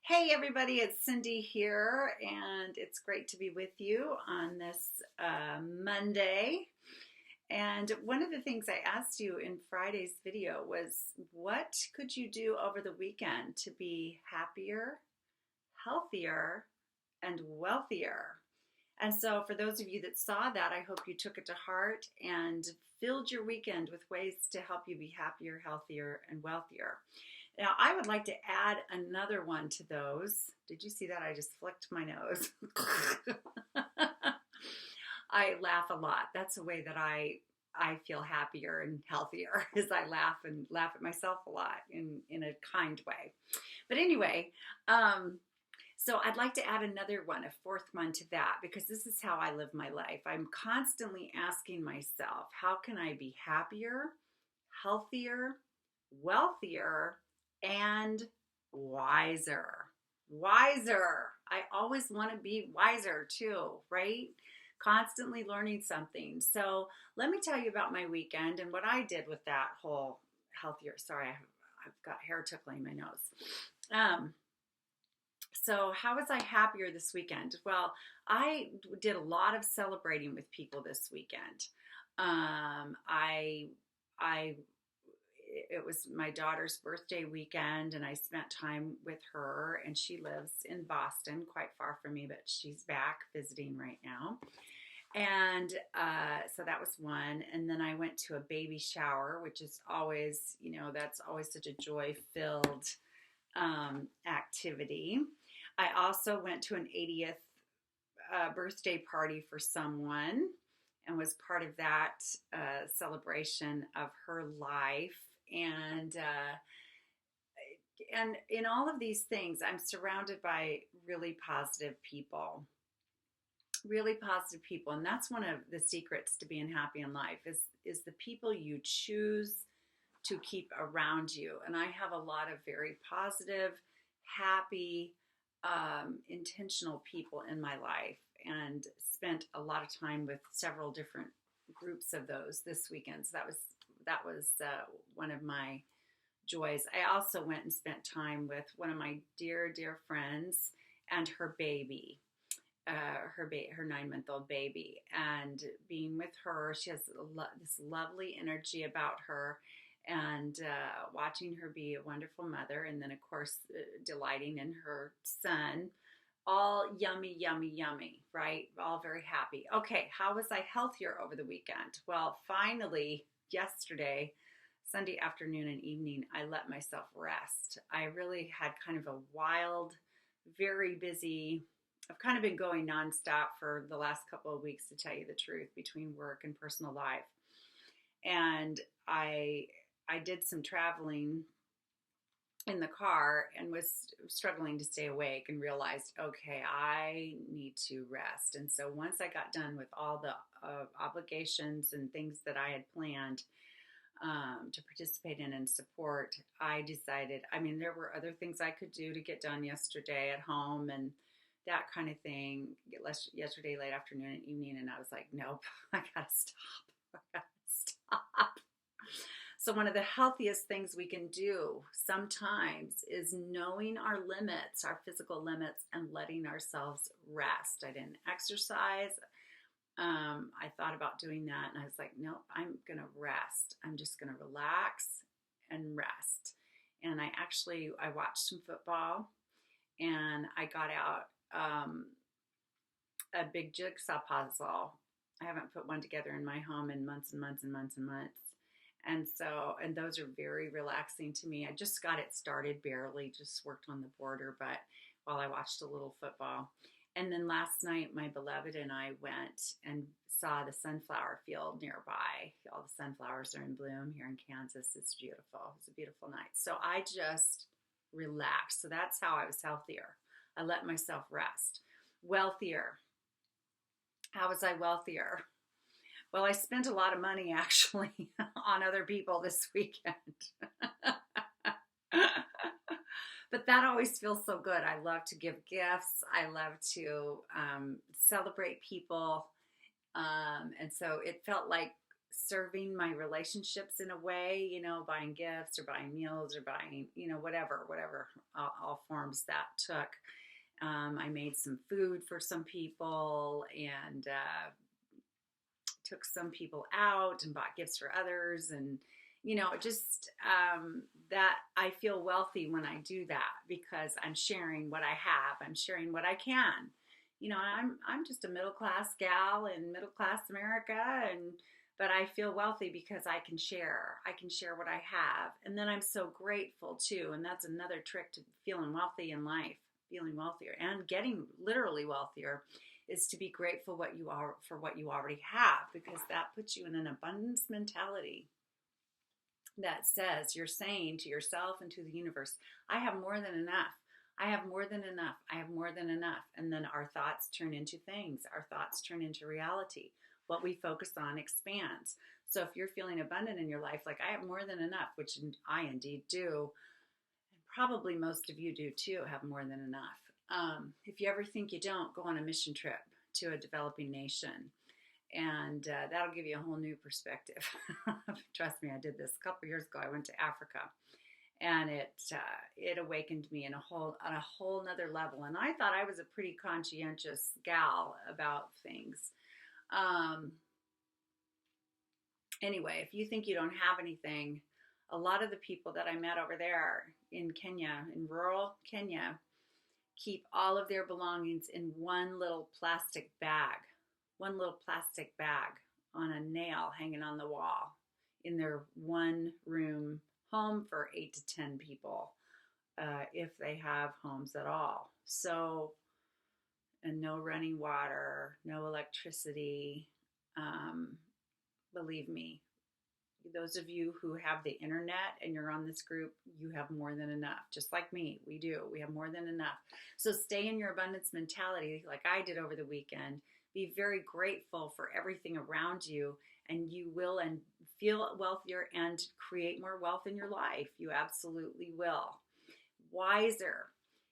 Hey everybody, it's Cindy here, and it's great to be with you on this Monday. And one of the things I asked you in Friday's video was, what could you do over the weekend to be happier, healthier, and wealthier? And so, for those of you that saw that, I hope you took it to heart and filled your weekend with ways to help you be happier, healthier, and wealthier. Now, I would like to add another one to those. Did you see that? I just flicked my nose. I laugh a lot. That's a way that I feel happier and healthier, is I laugh at myself a lot in a kind way. But anyway, so I'd like to add another one, a fourth one to that, because this is how I live my life. I'm constantly asking myself, how can I be happier, healthier, wealthier, and wiser? Wiser. I always want to be wiser too, right? Constantly learning something. So let me tell you about my weekend and what I did with that whole healthier. Sorry, I've got hair tickling my nose. So how was I happier this weekend? Well, I did a lot of celebrating with people this weekend. I it was my daughter's birthday weekend, and I spent time with her, and she lives in Boston, quite far from me, but she's back visiting right now. And so that was one. And then I went to a baby shower, which is always, that's always such a joy-filled activity. I also went to an 80th birthday party for someone and was part of that celebration of her life. And in all of these things, I'm surrounded by really positive people. Really positive people. And that's one of the secrets to being happy in life is the people you choose to keep around you. And I have a lot of very positive, happy, intentional people in my life, and spent a lot of time with several different groups of those this weekend. So that was one of my joys. I also went and spent time with one of my dear friends and her baby, her 9-month-old baby, and being with her. She has this lovely energy about her, and watching her be a wonderful mother, and then of course delighting in her son. All yummy, yummy, yummy, right? All very happy. Okay, how was I healthier over the weekend? Well, finally, yesterday, Sunday afternoon and evening, I let myself rest. I really had kind of a wild, very busy, I've kind of been going nonstop for the last couple of weeks, to tell you the truth, between work and personal life. And I did some traveling in the car and was struggling to stay awake, and realized, okay, I need to rest. And so once I got done with all the obligations and things that I had planned to participate in and support, I decided, there were other things I could do to get done yesterday at home and that kind of thing, yesterday late afternoon and evening, and I was like, nope, I gotta stop. So one of the healthiest things we can do sometimes is knowing our limits, our physical limits, and letting ourselves rest. I didn't exercise. I thought about doing that, and I was like, nope, I'm going to rest. I'm just going to relax and rest. And I watched some football, and I got out a big jigsaw puzzle. I haven't put one together in my home in months and months and months and months. And those are very relaxing to me. I just got it started, barely, just worked on the border, but while I watched a little football. And then last night, my beloved and I went and saw the sunflower field nearby. All the sunflowers are in bloom here in Kansas. It's beautiful. It's a beautiful night. So I just relaxed. So that's how I was healthier. I let myself rest. Wealthier. How was I wealthier? Well, I spent a lot of money actually on other people this weekend. But that always feels so good. I love to give gifts. I love to celebrate people. And so it felt like serving my relationships in a way, buying gifts or buying meals or buying, whatever, all forms forms that took. I made some food for some people and took some people out and bought gifts for others. And, just that I feel wealthy when I do that because I'm sharing what I have. I'm sharing what I can. I'm just a middle class gal in middle class America, but I feel wealthy because I can share. I can share what I have. And then I'm so grateful too. And that's another trick to feeling wealthy in life, feeling wealthier and getting literally wealthier is to be grateful for what you already have, because that puts you in an abundance mentality that says, you're saying to yourself and to the universe, I have more than enough. I have more than enough. I have more than enough. And then our thoughts turn into things. Our thoughts turn into reality. What we focus on expands. So if you're feeling abundant in your life, like I have more than enough, which I indeed do, and probably most of you do too, have more than enough. If you ever think you don't, go on a mission trip to a developing nation. And that'll give you a whole new perspective. Trust me, I did this a couple years ago. I went to Africa, and it awakened me on a whole nother level. And I thought I was a pretty conscientious gal about things. Anyway, if you think you don't have anything, a lot of the people that I met over there in Kenya, in rural Kenya, keep all of their belongings in one little plastic bag on a nail hanging on the wall in their one room home for 8 to 10 people, if they have homes at all. So, and no running water, no electricity. Believe me, those of you who have the internet and you're on this group, you have more than enough. Just like me, we do. We have more than enough. So stay in your abundance mentality like I did over the weekend. Be very grateful for everything around you, and you will and feel wealthier and create more wealth in your life. You absolutely will. Wiser.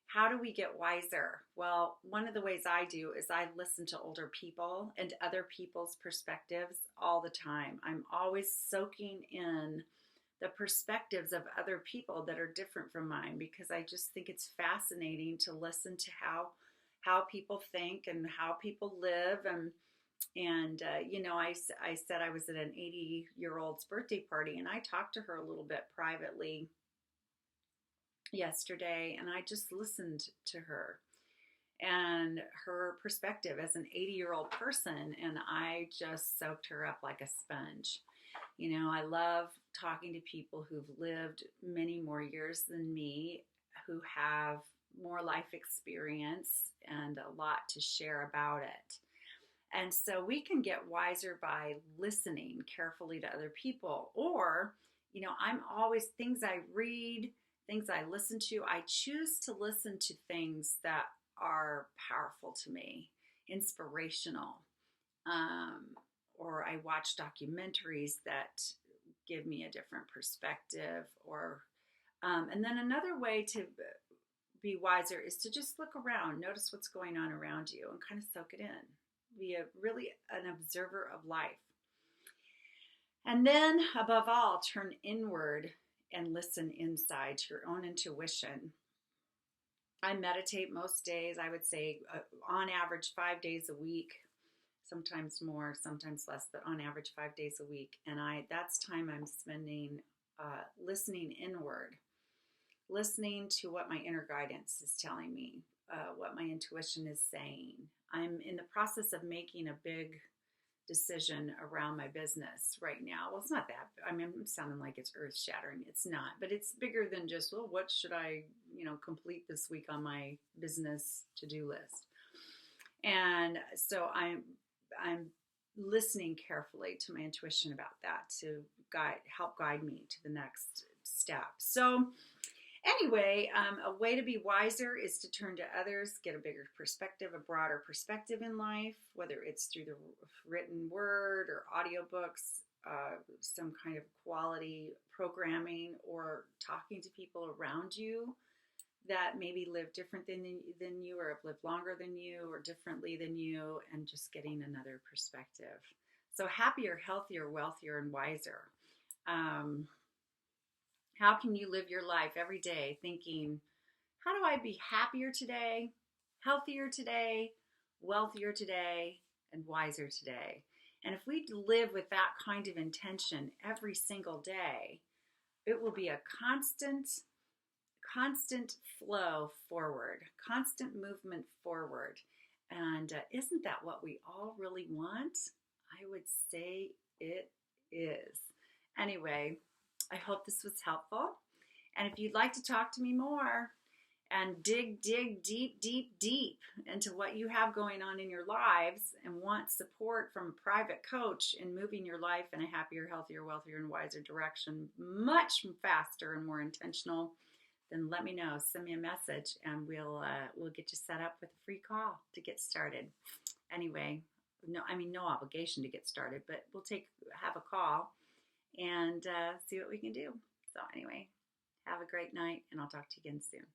How do we get wiser? Well, one of the ways I do is I listen to older people and other people's perspectives all the time. I'm always soaking in the perspectives of other people that are different from mine, because I just think it's fascinating to listen to how people think and how people live. And I said I was at an 80-year-old's birthday party, and I talked to her a little bit privately yesterday, and I just listened to her and her perspective as an 80-year-old person, and I just soaked her up like a sponge. I love talking to people who've lived many more years than me, who have more life experience and a lot to share about it. And so we can get wiser by listening carefully to other people. Or, I'm always, things I read, things I listen to, I choose to listen to things that are powerful to me, inspirational. Or I watch documentaries that give me a different perspective. And then another way to be wiser is to just look around, notice what's going on around you, and kind of soak it in. Be really an observer of life. And then, above all, turn inward and listen inside to your own intuition. I meditate most days, I would say on average 5 days a week, sometimes more, sometimes less, but on average 5 days a week. And that's time I'm spending listening inward, listening to what my inner guidance is telling me, what my intuition is saying. I'm in the process of making a big decision around my business right now. Well, it's not that. I'm sounding like it's earth shattering. It's not, but it's bigger than just, well, what should I, complete this week on my business to-do list? And so I'm listening carefully to my intuition about that to help guide me to the next step. So anyway, a way to be wiser is to turn to others, get a bigger perspective, a broader perspective in life, whether it's through the written word or audiobooks, some kind of quality programming, or talking to people around you that maybe live different than you, or have lived longer than you, or differently than you, and just getting another perspective. So happier, healthier, wealthier, and wiser. How can you live your life every day thinking, how do I be happier today, healthier today, wealthier today, and wiser today? And if we live with that kind of intention every single day, it will be a constant flow forward, constant movement forward. And isn't that what we all really want? I would say it is. Anyway, I hope this was helpful. And if you'd like to talk to me more and dig deep into what you have going on in your lives and want support from a private coach in moving your life in a happier, healthier, wealthier, and wiser direction much faster and more intentional, then let me know. Send me a message and we'll get you set up with a free call to get started. Anyway, no obligation to get started, but we'll have a call and see what we can do. So anyway, have a great night and I'll talk to you again soon.